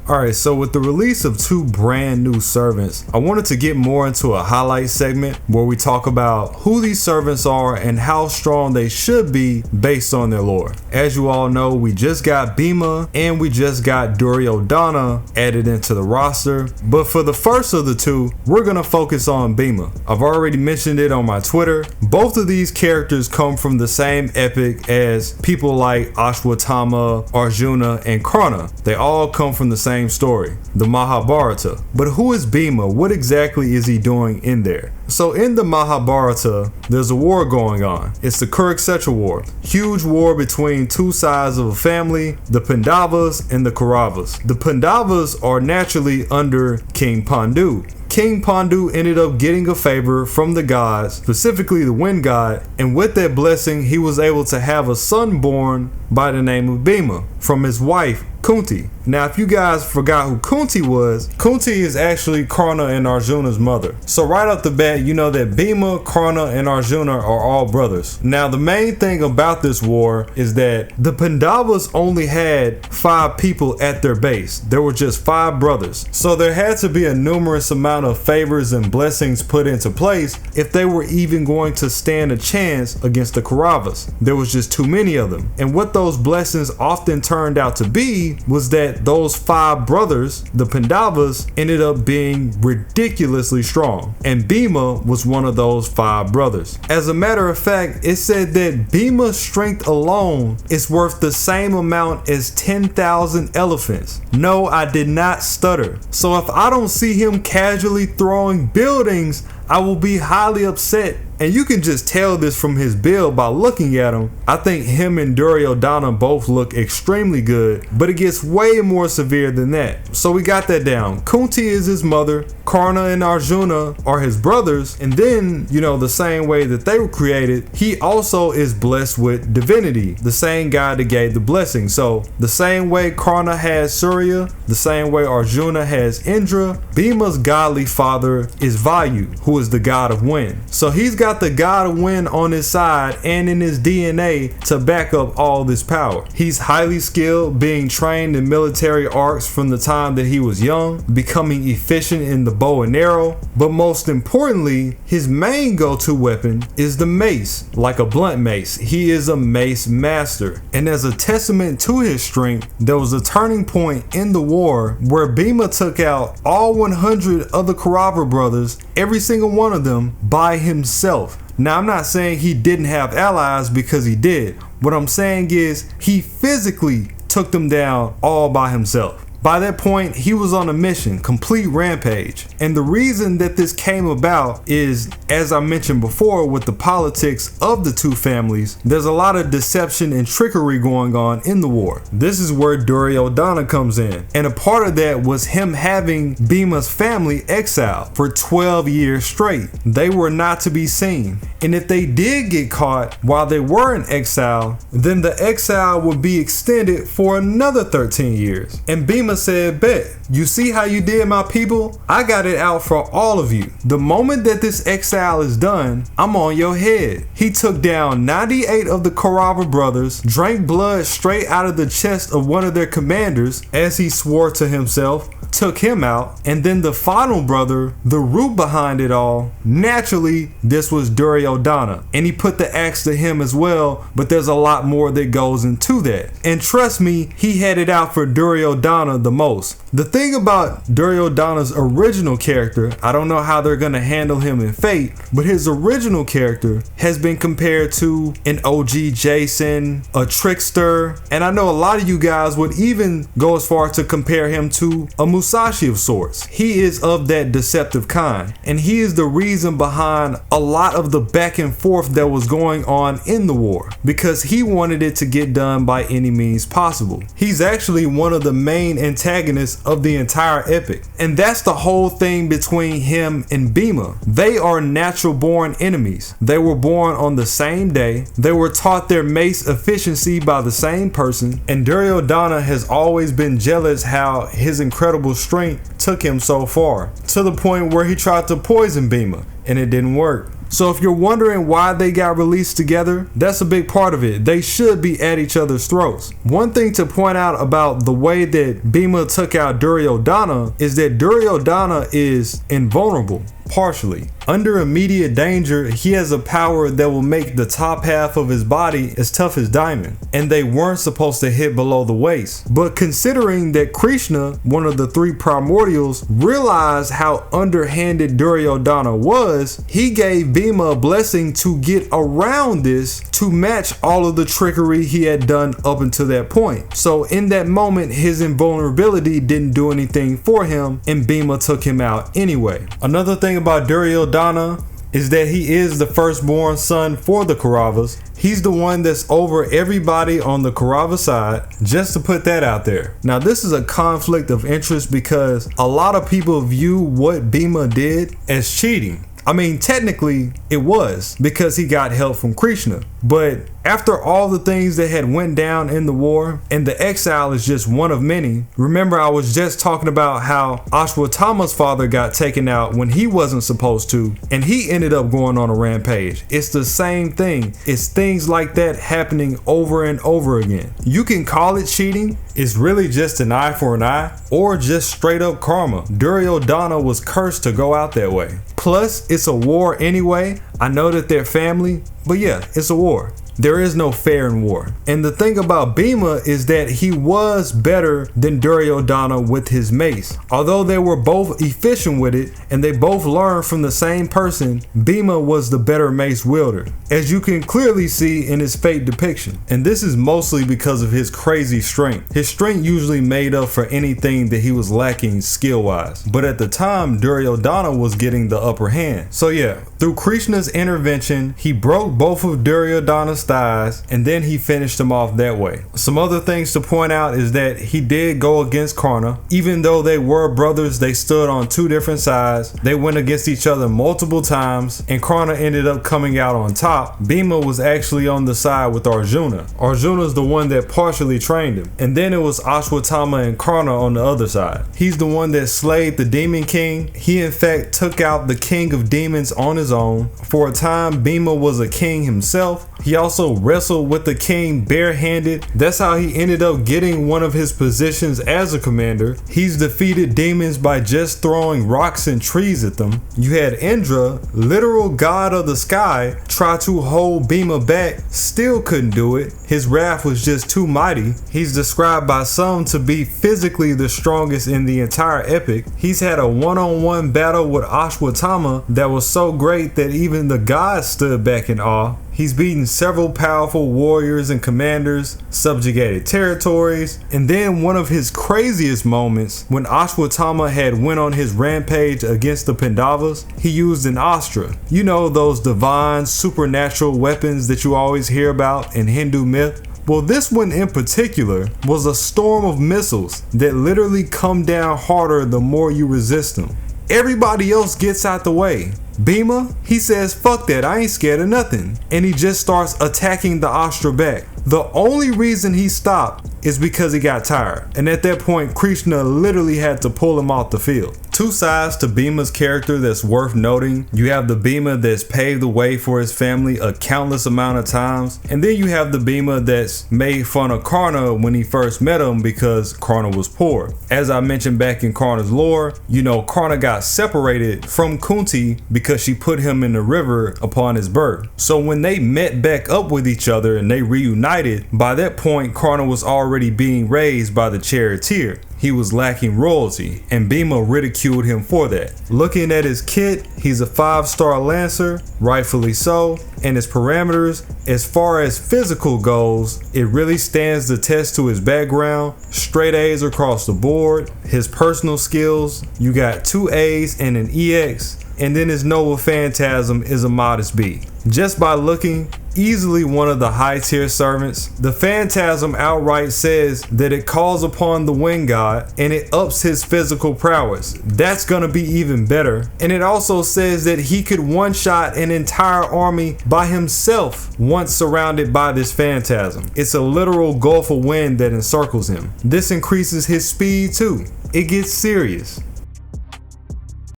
Alright, so with the release of 2 brand new servants, I wanted to get more into a highlight segment where we talk about who these servants are and how strong they should be based on their lore. As you all know, we just got BHIMA and we just got Duryodhana added into the roster, but for the first of the 2, we're going to focus on BHIMA. I've already mentioned it on my Twitter. Both of these characters come from the same epic as people like Ashwatthama, Arjuna, and Karna. They all come from the same story, the Mahabharata. But who is BHIMA? What exactly is he doing in there? So in the Mahabharata, there's a war going on. It's the Kurukshetra War. Huge war between 2 sides of a family, the Pandavas and the Kauravas. The Pandavas are naturally under King Pandu. King Pandu ended up getting a favor from the gods, specifically the wind god, and with that blessing, he was able to have a son born by the name of BHIMA from his wife, Kunti. Now, if you guys forgot who Kunti was, Kunti is actually Karna and Arjuna's mother. So right off the bat, you know that BHIMA, Karna, and Arjuna are all brothers. Now, the main thing about this war is that the Pandavas only had 5 people at their base. There were just 5 brothers. So there had to be a numerous amount of favors and blessings put into place if they were even going to stand a chance against the Kauravas. There was just too many of them. And what those blessings often turned out to be was that those 5 brothers, the Pandavas, ended up being ridiculously strong, and BHIMA was one of those 5 brothers. As a matter of fact, it said that BHIMA's strength alone is worth the same amount as 10,000 elephants. No, I did not stutter. So if I don't see him casually throwing buildings, I will be highly upset. And you can just tell this from his build by looking at him. I think him and Duryodhana both look extremely good, but it gets way more severe than that. So we got that down. Kunti is his mother, Karna and Arjuna are his brothers, and then, you know, the same way that they were created, he also is blessed with divinity, the same God that gave the blessing. So the same way Karna has Surya, the same way Arjuna has Indra, BHIMA's godly father is Vayu, who is the god of wind. So he's got the god of wind on his side and in his DNA to back up all this power. He's highly skilled, being trained in military arts from the time that he was young, becoming efficient in the bow and arrow, but most importantly, his main go-to weapon is the mace, like a blunt mace. He is a mace master, and as a testament to his strength, there was a turning point in the war where BHIMA took out all 100 of the Kaurava brothers, every single one of them, by himself. Now, I'm not saying he didn't have allies, because he did. What I'm saying is he physically took them down all by himself. By that point, he was on a mission, complete rampage. And the reason that this came about is, as I mentioned before, with the politics of the 2 families, there's a lot of deception and trickery going on in the war. This is where Duryodhana comes in. And a part of that was him having BHIMA's family exiled for 12 years straight. They were not to be seen. And if they did get caught while they were in exile, then the exile would be extended for another 13 years. And BHIMA said, bet. You see how you did, my people? I got it out for all of you. The moment that this exile is done, I'm on your head. He took down 98 of the Kaurava brothers, drank blood straight out of the chest of one of their commanders, as he swore to himself, took him out, and then the final brother, the root behind it all, naturally, this was Duryodhana, and he put the axe to him as well, but there's a lot more that goes into that. And trust me, he had it out for Duryodhana the most. The thing about Duryodhana's original character, I don't know how they're gonna handle him in Fate, but his original character has been compared to an OG Jason, a trickster, and I know a lot of you guys would even go as far to compare him to a Musashi of sorts. He is of that deceptive kind, and he is the reason behind a lot of the back and forth that was going on in the war, because he wanted it to get done by any means possible. He's actually one of the main antagonists of the entire epic, and that's the whole thing between him and BHIMA. They are natural born enemies. They were born on the same day. They were taught their mace efficiency by the same person, and Duryodhana has always been jealous how his incredible strength took him so far, to the point where he tried to poison BHIMA, and it didn't work. So if you're wondering why they got released together, that's a big part of it. They should be at each other's throats. One thing to point out about the way that BHIMA took out Duryodhana is that Duryodhana is invulnerable. Partially. Under immediate danger, he has a power that will make the top half of his body as tough as diamond, and they weren't supposed to hit below the waist. But considering that Krishna, one of the three primordials, realized how underhanded Duryodhana was, he gave Bhima a blessing to get around this to match all of the trickery he had done up until that point. So in that moment, his invulnerability didn't do anything for him, and Bhima took him out anyway. Another thing about Duryodhana is that he is the firstborn son for the Kauravas. He's the one that's over everybody on the Kaurava side, just to put that out there. Now this is a conflict of interest because a lot of people view what Bhima did as cheating. I mean, technically it was because he got help from Krishna, but after all the things that had went down in the war, and the exile is just one of many. Remember, I was just talking about how Ashwatthama's father got taken out when he wasn't supposed to, and he ended up going on a rampage. It's the same thing. It's things like that happening over and over again. You can call it cheating. It's really just an eye for an eye, or just straight up karma. Duryodhana was cursed to go out that way. Plus, it's a war anyway. I know that they're family, but yeah, it's a war. There is no fair in war. And the thing about Bhima is that he was better than Duryodhana with his mace. Although they were both efficient with it and they both learned from the same person, Bhima was the better mace wielder, as you can clearly see in his fate depiction. And this is mostly because of his crazy strength. His strength usually made up for anything that he was lacking skill wise. But at the time, Duryodhana was getting the upper hand. So yeah, through Krishna's intervention, he broke both of Duryodhana's thighs, and then he finished him off that way. Some other things to point out is that he did go against Karna. Even though they were brothers, they stood on two different sides. They went against each other multiple times, and Karna ended up coming out on top. Bhima was actually on the side with Arjuna. Arjuna's the one that partially trained him. And then it was Ashwatthama and Karna on the other side. He's the one that slayed the Demon King. He in fact took out the King of Demons on his own. For a time, Bhima was a king himself. He also wrestled with the king barehanded. That's how he ended up getting one of his positions as a commander. He's defeated demons by just throwing rocks and trees at them. You had Indra, literal god of the sky, try to hold Bhima back, still couldn't do it. His wrath was just too mighty. He's described by some to be physically the strongest in the entire epic. He's had a one-on-one battle with Ashwatthama that was so great that even the gods stood back in awe. He's beaten several powerful warriors and commanders, subjugated territories, and then one of his craziest moments, when Ashwatthama had went on his rampage against the Pandavas, he used an astra. You know, those divine supernatural weapons that you always hear about in Hindu myth? Well, this one in particular was a storm of missiles that literally come down harder the more you resist them. Everybody else gets out the way. Bhima, he says, fuck that, I ain't scared of nothing. And he just starts attacking the Astra back. The only reason he stopped is because he got tired. And at that point, Krishna literally had to pull him off the field. Two sides to Bhima's character that's worth noting. You have the Bhima that's paved the way for his family a countless amount of times. And then you have the Bhima that's made fun of Karna when he first met him because Karna was poor. As I mentioned back in Karna's lore, you know, Karna got separated from Kunti because she put him in the river upon his birth. So when they met back up with each other and they reunited, by that point Karna was already being raised by the charioteer. He was lacking royalty, and Bhima ridiculed him for that. Looking at his kit, he's a 5-star lancer, rightfully so, and his parameters, as far as physical goes, it really stands the test to his background. Straight A's across the board. His personal skills, you got 2 A's and an EX, and then his Noble Phantasm is a modest B. Just by looking, easily one of the high tier servants. The Phantasm outright says that it calls upon the wind god and it ups his physical prowess. That's gonna be even better. And it also says that he could one-shot an entire army by himself once surrounded by this Phantasm. It's a literal gulf of wind that encircles him. This increases his speed too. It gets serious.